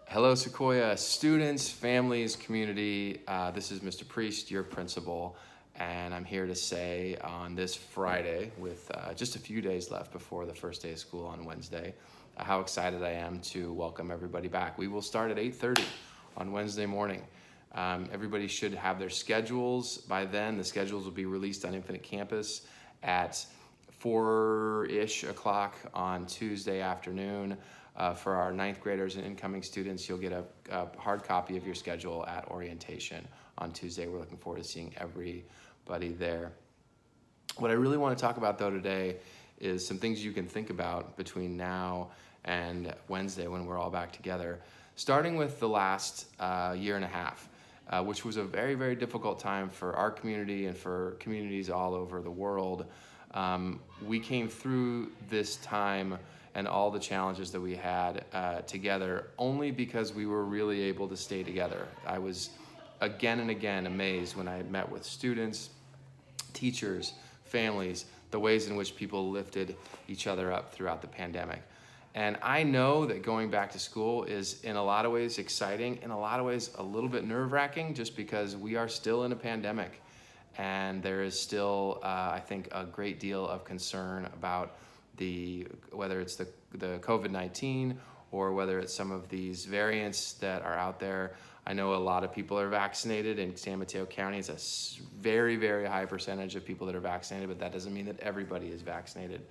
Hello, Sequoia students, families, community. This is Mr. Priest, your principal, and I'm here to say on this Friday, with just a few days left before the first day of school on Wednesday, how excited I am to welcome everybody back. We will start at 8:30 on Wednesday morning. Everybody should have their schedules by then. The schedules will be released on Infinite Campus at 4-ish o'clock on Tuesday afternoon. For our ninth graders and incoming students, you'll get a hard copy of your schedule at orientation on Tuesday. We're looking forward to seeing everybody there. What I really want to talk about though today is some things you can think about between now and Wednesday when we're all back together, starting with the last year and a half, which was a very, very difficult time for our community and for communities all over the world. We came through this time and all the challenges that we had together only because we were really able to stay together. I was again and again amazed when I met with students, teachers, families, the ways in which people lifted each other up throughout the pandemic. And I know that going back to school is in a lot of ways exciting, in a lot of ways a little bit nerve-wracking, just because we are still in a pandemic. And there is still, I think, a great deal of concern about whether it's the COVID-19 or whether it's some of these variants that are out there. I know a lot of people are vaccinated in San Mateo County. It's a very, very high percentage of people that are vaccinated, but that doesn't mean that everybody is vaccinated.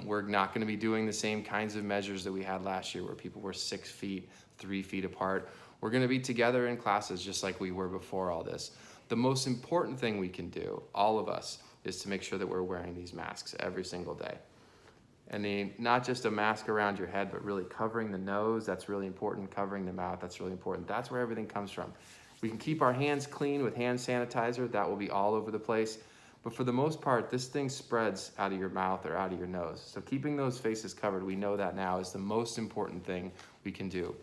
We're not going to be doing the same kinds of measures that we had last year where people were 6 feet, 3 feet apart. We're going to be together in classes just like we were before all this. The most important thing we can do, all of us, is to make sure that we're wearing these masks every single day. And not just a mask around your head, but really covering the nose, that's really important. Covering the mouth, that's really important. That's where everything comes from. We can keep our hands clean with hand sanitizer, that will be all over the place. But for the most part, this thing spreads out of your mouth or out of your nose. So keeping those faces covered, we know that now, is the most important thing we can do.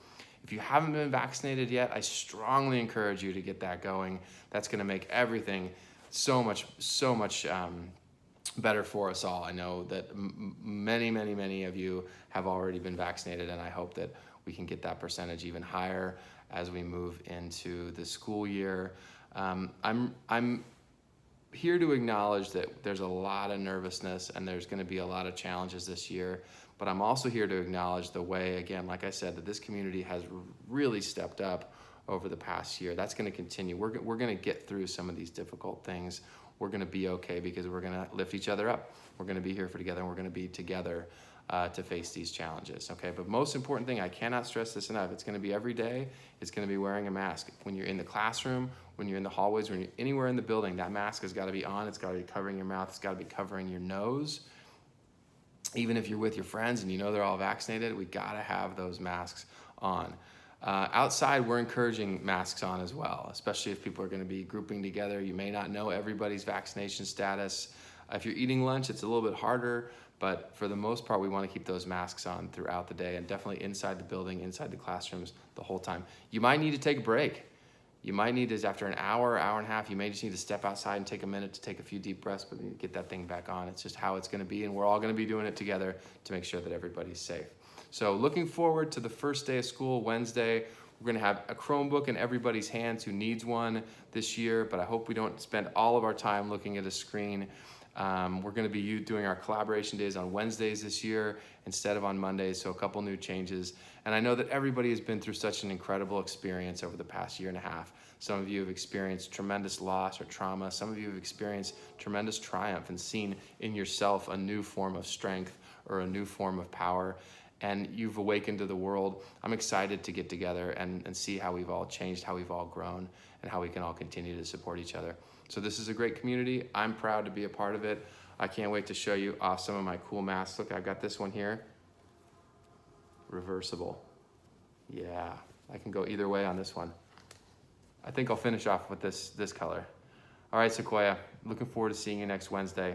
If you haven't been vaccinated yet, I strongly encourage you to get that going. That's gonna make everything so much better for us all. I know that many of you have already been vaccinated, and I hope that we can get that percentage even higher as we move into the school year. I'm here to acknowledge that there's a lot of nervousness and there's going to be a lot of challenges this year, but I'm also here to acknowledge the way, again, like I said, that this community has really stepped up over the past year. That's going to continue. We're going to get through some of these difficult things. We're going to be okay because we're going to lift each other up. We're going to be here for together, and we're going to be together to face these challenges, okay? But most important thing, I cannot stress this enough, it's going to be every day. It's going to be wearing a mask. When you're in the classroom, when you're in the hallways, when you're anywhere in the building, that mask has got to be on. It's got to be covering your mouth. It's got to be covering your nose. Even if you're with your friends and you know they're all vaccinated, we got to have those masks on. Outside, we're encouraging masks on as well, especially if people are going to be grouping together. You may not know everybody's vaccination status. If you're eating lunch, it's a little bit harder, but for the most part, we want to keep those masks on throughout the day, and definitely inside the building, inside the classrooms the whole time. You might need to take a break. You might need to, after an hour and a half, you may just need to step outside and take a minute to take a few deep breaths, but get that thing back on. It's just how it's going to be, and we're all going to be doing it together to make sure that everybody's safe. So looking forward to the first day of school, Wednesday. We're going to have a Chromebook in everybody's hands who needs one this year, but I hope we don't spend all of our time looking at a screen. We're going to be doing our collaboration days on Wednesdays this year instead of on Mondays, so a couple new changes. And I know that everybody has been through such an incredible experience over the past year and a half. Some of you have experienced tremendous loss or trauma. Some of you have experienced tremendous triumph and seen in yourself a new form of strength or a new form of power. And you've awakened to the world. I'm excited to get together and see how we've all changed, how we've all grown, and how we can all continue to support each other. So this is a great community. I'm proud to be a part of it. I can't wait to show you off some of my cool masks. Look, I've got this one here. Reversible. Yeah, I can go either way on this one. I think I'll finish off with this color. All right, Sequoia, looking forward to seeing you next Wednesday.